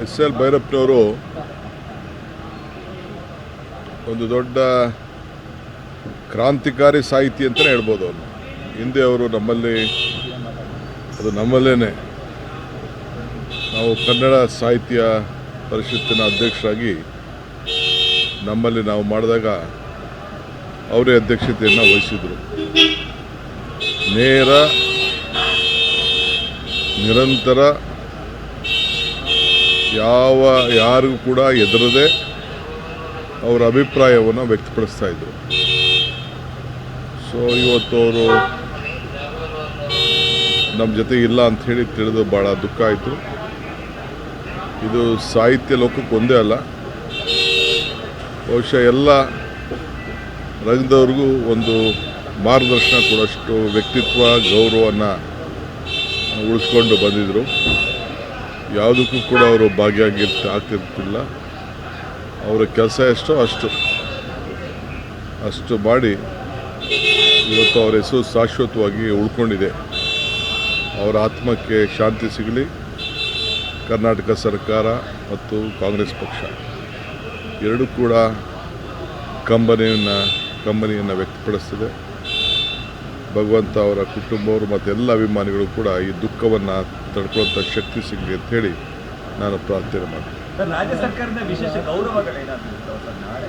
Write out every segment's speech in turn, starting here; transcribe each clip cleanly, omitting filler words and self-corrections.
SL. ಭೈರಪ್ಪನವರು ಒಂದು ದೊಡ್ಡ ಕ್ರಾಂತಿಕಾರಿ ಸಾಹಿತಿ ಅಂತಲೇ ಹೇಳ್ಬೋದು. ಅವರು ಹಿಂದೆ ಅವರು ನಮ್ಮಲ್ಲೇ ನಾವು ಕನ್ನಡ ಸಾಹಿತ್ಯ ಪರಿಷತ್ತಿನ ಅಧ್ಯಕ್ಷರಾಗಿ ನಮ್ಮಲ್ಲಿ ನಾವು ಮಾಡಿದಾಗ ಅವರೇ ಅಧ್ಯಕ್ಷತೆಯನ್ನು ವಹಿಸಿದರು. ನೇರ ನಿರಂತರ ಯಾರಿಗೂ ಕೂಡ ಹೆದರದೆ ಅವರ ಅಭಿಪ್ರಾಯವನ್ನು ವ್ಯಕ್ತಪಡಿಸ್ತಾ ಇದ್ದರು. ಸೊ ಇವತ್ತು ಅವರು ನಮ್ಮ ಜೊತೆ ಇಲ್ಲ ಅಂಥೇಳಿ ತಿಳಿದು ಭಾಳ ದುಃಖ ಆಯಿತು. ಇದು ಸಾಹಿತ್ಯ ಲೋಕಕ್ಕೆ ಒಂದೇ ಅಲ್ಲ, ಬಹುಶಃ ಎಲ್ಲ ರಂಗದವ್ರಿಗೂ ಒಂದು ಮಾರ್ಗದರ್ಶನ ಕೊಡೋಷ್ಟು ವ್ಯಕ್ತಿತ್ವ ಗೌರವವನ್ನು ಉಳಿಸ್ಕೊಂಡು ಬಂದಿದ್ದರು. ಯಾವುದಕ್ಕೂ ಕೂಡ ಅವರು ಆಗ್ತಿರ್ತಿಲ್ಲ. ಅವರ ಕೆಲಸ ಎಷ್ಟೋ ಅಷ್ಟು ಮಾಡಿ ಇವತ್ತು ಅವರ ಹೆಸರು ಶಾಶ್ವತವಾಗಿ ಉಳ್ಕೊಂಡಿದೆ. ಅವರ ಆತ್ಮಕ್ಕೆ ಶಾಂತಿ ಸಿಗಲಿ. ಕರ್ನಾಟಕ ಸರ್ಕಾರ ಮತ್ತು ಕಾಂಗ್ರೆಸ್ ಪಕ್ಷ ಎರಡೂ ಕೂಡ ಕಂಬನಿಯನ್ನು ವ್ಯಕ್ತಪಡಿಸ್ತದೆ. ಭಗವಂತ ಅವರ ಕುಟುಂಬವರು ಮತ್ತು ಎಲ್ಲ ಅಭಿಮಾನಿಗಳು ಕೂಡ ಈ ದುಃಖವನ್ನು ತಡ್ಕೊಳ್ಳುವಂಥ ಶಕ್ತಿ ಸಿಗಲಿ ಅಂಥೇಳಿ ನಾನು ಪ್ರಾರ್ಥನೆ ಮಾಡ್ತೀನಿ. ರಾಜ್ಯ ಸರ್ಕಾರದ ವಿಶೇಷ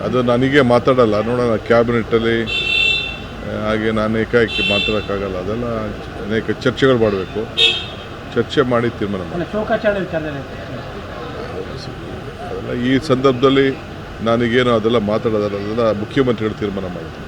ಅದು ನನಗೆ ಮಾತಾಡಲ್ಲ, ನೋಡೋಣ. ಕ್ಯಾಬಿನೆಟ್ಟಲ್ಲಿ ಹಾಗೆ ನಾನು ಏಕಾಏಕಿ ಮಾತಾಡೋಕ್ಕಾಗಲ್ಲ. ಅದೆಲ್ಲ ಅನೇಕ ಚರ್ಚೆಗಳು ಮಾಡಬೇಕು. ಚರ್ಚೆ ಮಾಡಿ ತೀರ್ಮಾನ ಮಾಡಿ. ಅದೆಲ್ಲ ಈ ಸಂದರ್ಭದಲ್ಲಿ ನನಗೇನು ಅದೆಲ್ಲ ಮಾತಾಡೋದಲ್ಲ, ಅದೆಲ್ಲ ಮುಖ್ಯಮಂತ್ರಿಗಳು ತೀರ್ಮಾನ ಮಾಡ್ತಾರೆ.